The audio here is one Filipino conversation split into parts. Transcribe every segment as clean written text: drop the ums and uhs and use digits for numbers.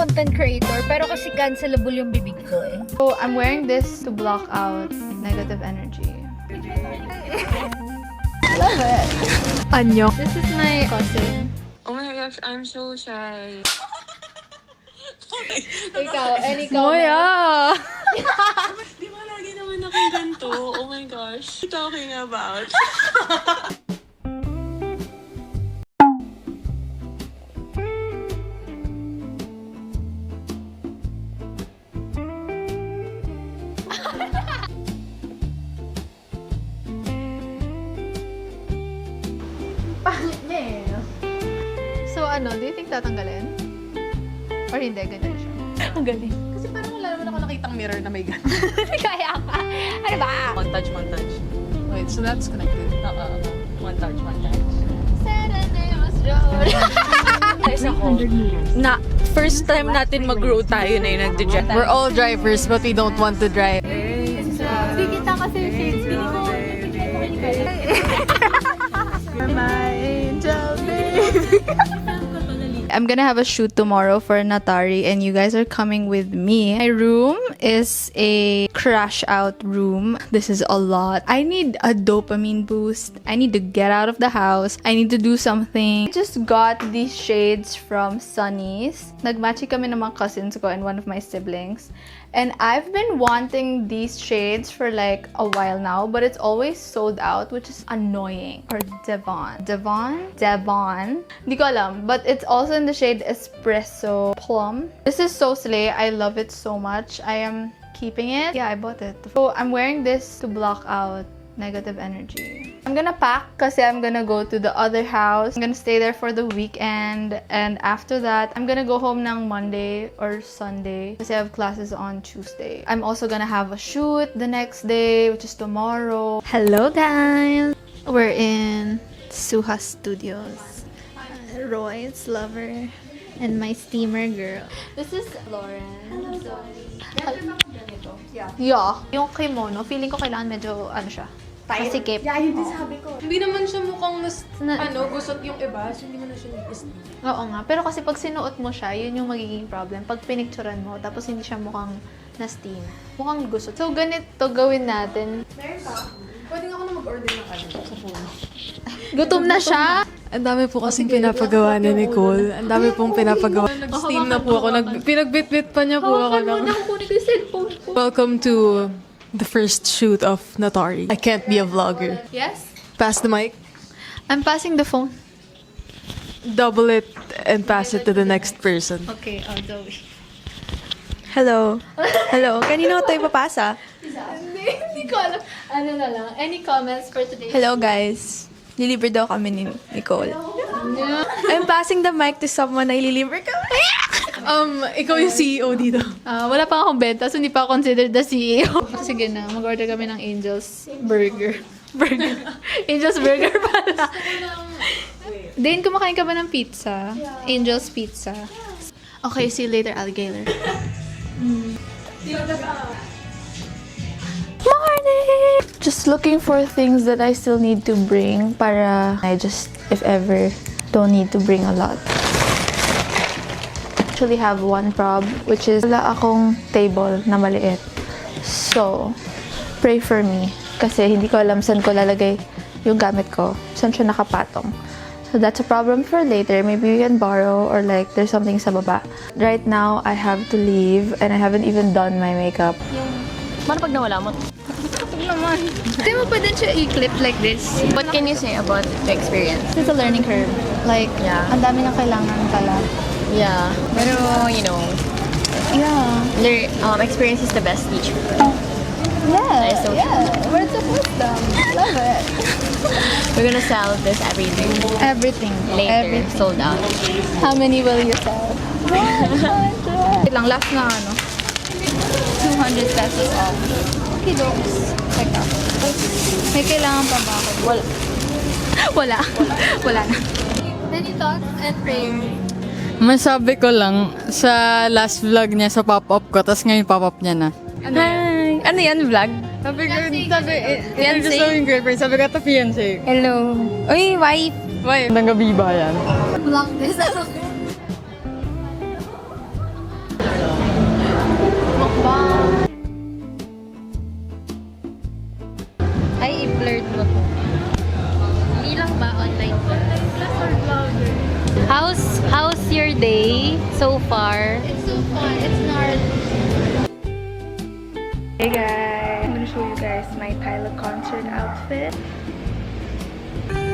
content creator, pero kasi cancelable yung bibig ko eh. So, I'm wearing this to block out negative energy. Love it! Anyo? This is my cousin. Oh my gosh, I'm so shy. Ikaw, any Moya! Di ba lagi naman ako ganito? Oh my gosh. What are you talking about? Pangit niya eh. So ano, do you think tatanggalin? Or hindi, ganyan siya? Ang galing. Kasi parang wala naman ako nakitang mirror na may gan. Kaya ka. Ano ba? Montage. Wait, so that's connected. Montage. Guys, ako, na first time natin mag-grow tayo na yung nagde-jet. We're all drivers, but we don't want to drive. Hindi kita kasi shades. Hindi ko my angel baby. I'm gonna have a shoot tomorrow for Natari and you guys are coming with me. My room is a crash out room. This is a lot. I need a dopamine boost. I need to get out of the house. I need to do something. I just got these shades from Sunny's. Nagmatchy kami ng mga cousins ko and one of my siblings. And I've been wanting these shades for like a while now, but it's always sold out, which is annoying. Or Devon. Hindi ko alam. But it's also in the shade Espresso Plum. This is so slay. I love it so much. I am keeping it. Yeah, I bought it. So I'm wearing this to block out negative energy. I'm gonna pack kasi I'm gonna go to the other house. I'm gonna stay there for the weekend, and after that, I'm gonna go home ng Monday or Sunday kasi I have classes on Tuesday. I'm also gonna have a shoot the next day, which is tomorrow. Hello guys! We're in Suha Studios. Roy's lover and my steamer girl. This is Lauren. Hello. Yeah. Yung kimono, feeling ko kailangan medyo, ano siya, masikip. Yeah, yun din sabi ko. Hindi naman siya mukhang gusot yung iba, so hindi mo na siya nag-isip. Oo nga. Pero kasi pag sinuot mo siya, yun yung magiging problem. Pag pinicturan mo, tapos hindi siya mukhang na-steam. Mukhang gusot. So, ganito gawin natin. Meron pa. Pwede nga ako na mag-order ng sa phone. Gutom na siya! Ang dami po kasing pinapagawa ni Nicole. Ang dami pong pinapagawa. Nag-steam na po ako. Pinagbitbit pa niya po ako. Nakukunin ko yung cellphone ko. Welcome to the first shoot of Natari. I can't be a vlogger. Yes? Pass the mic, I'm passing the phone. double it, and pass it to the next person. Okay, Zoe. Hello. Hello. Kanino tayo papasa? Hindi ko alam. Ano na lang. Any comments for today? Hello, guys. Lilibre daw kami ni Nicole. I'm passing the mic to someone na ililibre kami. Ikaw yung CEO dito. Wala pa akong benta, so hindi pa ako considered the CEO. Sige na, mag-order kami ng Angel's Burger. Angel's Burger pala. Dane, kumakain ka ba ng pizza? Angel's Pizza. Okay, see you later, alligator. Morning! Just looking for things that I still need to bring para I just, if ever, don't need to bring a lot. Actually have one prob, which is wala akong table na maliit. So, pray for me. Kasi hindi ko alam saan ko lalagay yung gamit ko. Saan siya nakapatong. So that's a problem for later. Maybe we can borrow or like there's something sa baba. Right now, I have to leave and I haven't even done my makeup. Paano pag nawala mo? Hindi mo pwede siya i-clip like this. What can you say about the experience? It's a learning curve. Like, Yeah. ang dami ng kailangan pala. Yeah. Pero, you know, Yeah. experience is the best teacher. Yeah. So Yeah. Words of wisdom. Love it. We're gonna sell this everything Everything. later, Everything. sold out. How many will you sell? 100. Wait lang, last na ano. 200 pesos off. Okay, dokes. Teka. May kailangan pa ba ako? Wala. Wala na. Any thoughts and prayers? Masabi ko lang, sa last vlog niya sa pop-up ko, tapos ngayon pop-up niya na. Hi. Ano yan, vlog? Sabi ko, introduce mo yung girlfriend, sabi ko, ito fiancé. Hello. Uy, wife. Why? Nang gabi ba yan? Block this. Mukbang. Ay, i-blurred mo po. Hindi lang ba online class or vlogger? How's your day so far? It's so fun. It's not. Hey guys, I'm gonna show you guys my Tyler concert outfit.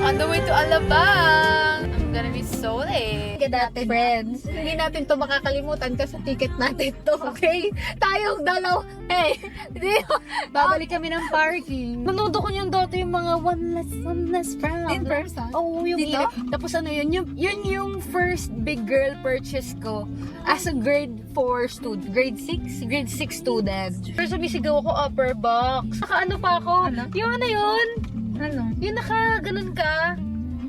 On the way to Alabang! I'm gonna be so late. Dati, friends. Hindi natin to makakalimutan kasi ticket natin to, okay? Tayong dalaw. Hey! Hindi. Babalik kami ng parking. Nanood ko yung dati yung mga one less round. In person? Oo, yung Dito? Tapos ano yun yung first big girl purchase ko as a grade 4 student. Grade 6 student. Pero sumisigaw ako upper box. Naka ano pa ako? Ano? Yung ano yun? Ano? Yung naka ganun ka.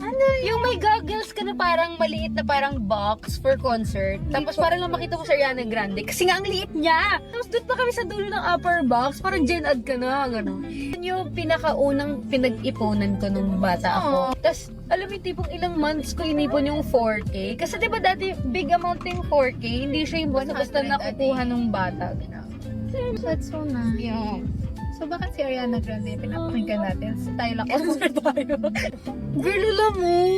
Ano? Yung may goggles ka na parang maliit na parang box for concert. Tapos parang lang makita mo sa Ariana Grande. Kasi nga ang liit niya. Tapos doon pa kami sa dulo ng upper box. Parang Gen Ed ka na. Gano'n. Yun yung pinakaunang pinag-ipunan ko nung bata ako. Tapos alam mo yung tipong ilang months ko inipon yung 4K. Kasi diba dati big amount yung 4K. Hindi siya yung basta-basta nakukuha nung bata. That's so nice. Yeah. So, bakit si Ariana Grande pinapakinggan natin? Sa Tyler concert tayo. Girl, alam mo,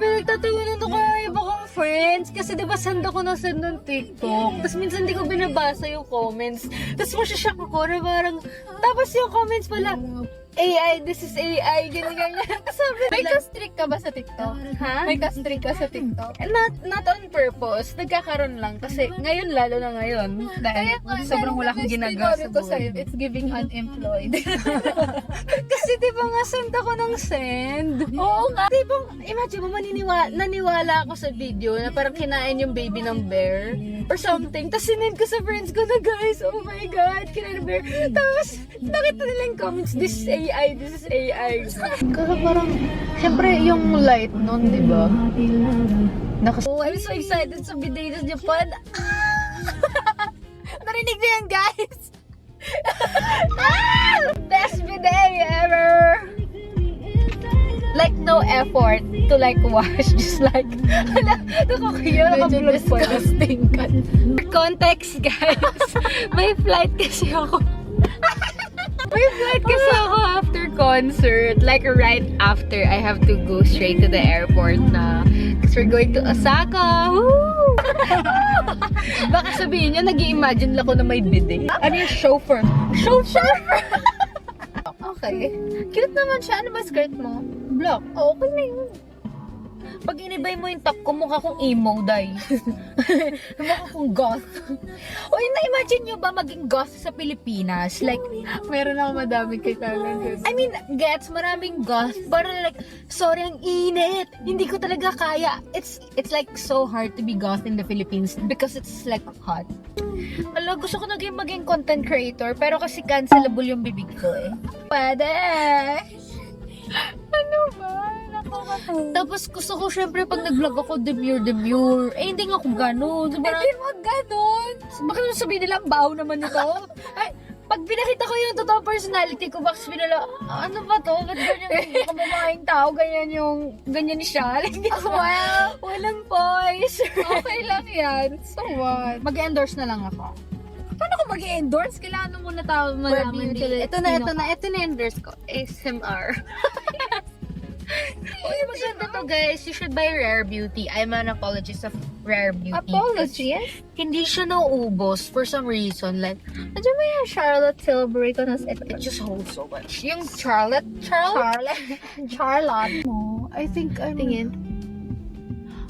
pinagtatawanan ako ng iba kong friends. Kasi diba send ako na send ng TikTok. Tapos minsan di ko binabasa yung comments. Tapos masyashock ako na parang, tapos yung comments pala, AI, this is AI, ganyan. Sabi May nila, ka-strict ka ba sa TikTok? ha? May ka-strict ka sa TikTok? Not on purpose. Nagkakaroon lang. Kasi ngayon, lalo na ngayon. Dahil sobrang wala akong ginagawa sa ko sa'yo, buhay. it's giving unemployed. Kasi di ba nga send ako ng send? Oo nga. Di ba, imagine mo, naniwala ako sa video na parang kinain yung baby ng bear or something. Tapos sinend ko sa friends ko na, guys, oh my God, kinain ng bear. Tapos nakita nila yung comments, this is AI, this is AI. Kasi parang, syempre yung light nun, di ba? Oh, I'm so excited sa bidet sa Japan. Narinig niyo yan, guys? Best bidet ever! Like, no effort to like wash. Just like, nakakaya, nakablog po. Disgusting ka. For context, guys, may flight kasi ako. May flight kasi ako after concert. Like, right after, I have to go straight to the airport na. Because we're going to Osaka. Woo! Baka sabihin nyo, nag-i-imagine lang ako na may bidet. Ano yung chauffeur? Chauffeur? Okay. Cute naman siya. Ano ba skirt mo? Block. Oh, okay na yun. Pag inibay mo yung top ko, mukha kong emo, day. Mukha kong goth. O yun, na-imagine nyo ba maging goth sa Pilipinas? Like, Meron ako madami kay Tyler. I mean, gets, maraming goth. Pero like, sorry, ang init. Hindi ko talaga kaya. It's like so hard to be goth in the Philippines because it's like hot. Alam, gusto ko maging content creator, pero kasi cancelable yung bibig ko eh. Pwede. Ano ba? Tapos gusto ko syempre pag nag-vlog ako, demure. Eh, hindi nga ako gano'n. Hindi mo gano'n. Bakit mo sabihin nila, ang baho naman nito? Ay, pag pinakita ko yung totoong personality ko, bakit sabihin nila, ano ba to? Ba't ganyan kamamaing tao? Ganyan siya. Like, well, walang voice. Okay lang yan. So what? Mag-endorse na lang ako. Paano ko mag-endorse? Kailangan mo muna tao malaman beauty. nila. Ito na endorse ko. ASMR. Uy, maganda to, guys. You should buy Rare Beauty. I'm an apologist of Rare Beauty. Apologies? Hindi siya nauubos for some reason. Like, nandiyan ba yung Charlotte Tilbury ko? It just holds so much. Yung Charlotte mo. I think Tingin.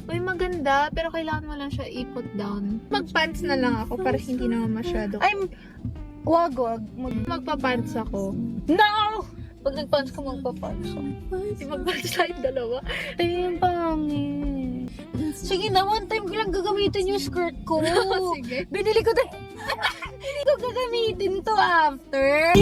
Uy, maganda. Pero kailangan mo lang siya i-put down. Mag-pants na lang ako para hindi naman masyado. Wag. Magpa-pants ako. No! Pag nag-pants ka, magpa-pants ako. Hindi mag-pants tayong dalawa. Ay, ang pangit. Sige na, one time ko lang gagamitin yung skirt ko. Sige. Binili ko hindi ko gagamitin to after.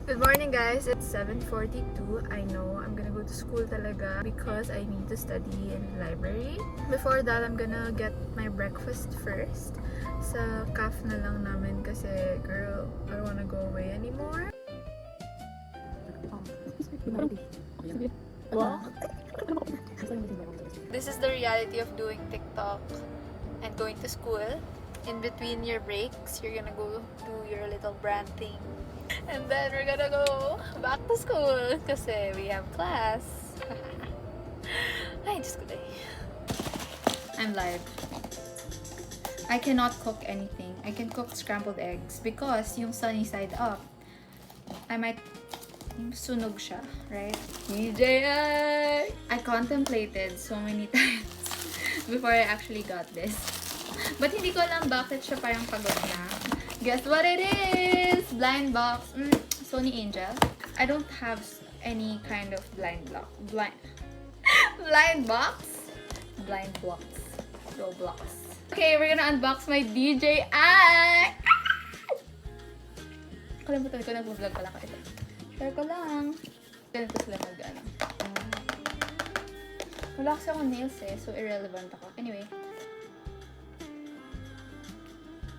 Good morning, guys. It's 7:42. I know I'm gonna go to school talaga because I need to study in the library. Before that, I'm gonna get my breakfast first. Sa CAF na lang namin kasi, girl, I don't wanna go away anymore. This is the reality of doing TikTok and going to school. In between your breaks, you're gonna go do your little brand thing. And then we're gonna go back to school kasi we have class. Ay, Diyos ko day. I'm live. I cannot cook anything. I can cook scrambled eggs because yung sunny side up, I might sunog siya, right? DJI! I contemplated so many times before I actually got this. But hindi ko alam bakit siya parang pagod na. Guess what it is? Blind box. Sony Angel. I don't have any kind of blind box. Roblox. Okay, we're gonna unbox my DJI. Kalimutan ko, nag-vlog pala ko ito. Share ko lang. Ganito sila mag-ano. Wala kasi akong nails eh, so irrelevant ako. Anyway.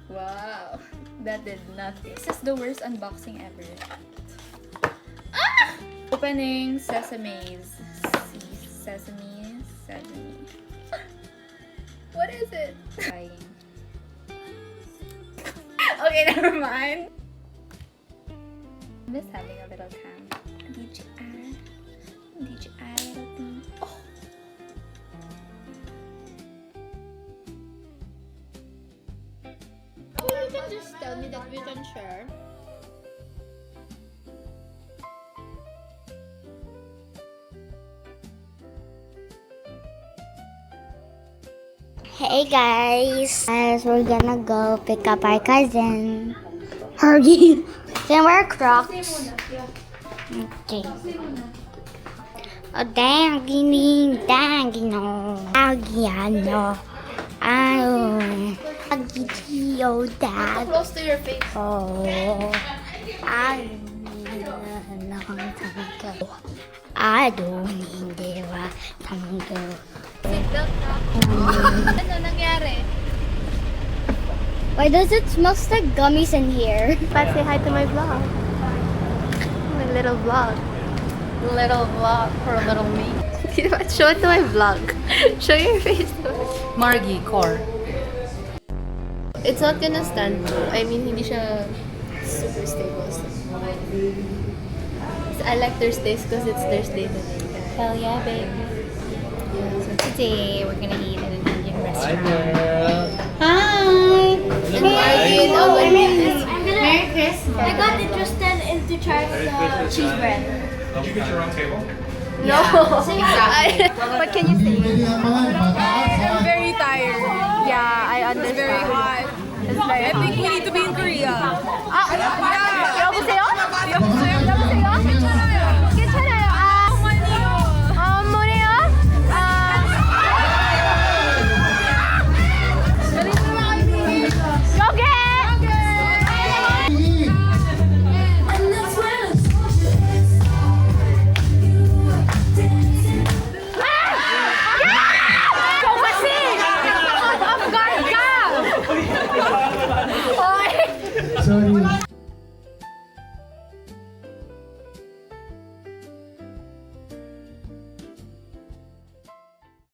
Wow. That did nothing. This is the worst unboxing ever. Ah! Opening sesames. Sesame. What is it? Trying. Okay, never mind. I'm just having a little time. DJI little thing. Oh. You can just tell me that we can share. Hey guys, we're gonna go pick up our cousin. Hurry! Then wear Crocs. Okay. Oh dang, no. Agiano. Agitio dad. Close to your face. Oh. I don't need tango. Ano nangyari? Why does it smell like gummies in here? But say hi to my vlog. My little vlog. Little vlog for little me. Show it to my vlog. Show your face to it. Margie, core. It's not gonna stand too. I mean, hindi siya super stable. I like Thursdays because it's Thursday today. Hell yeah, babe. So today we're gonna eat at an Indian restaurant. Hi. Merry Christmas. I got interested into trying the cheese bread. Did you get your own table? No. What can you say? I'm very tired. Yeah, I understand. It's very hot. It's very I think we need to be in Korea.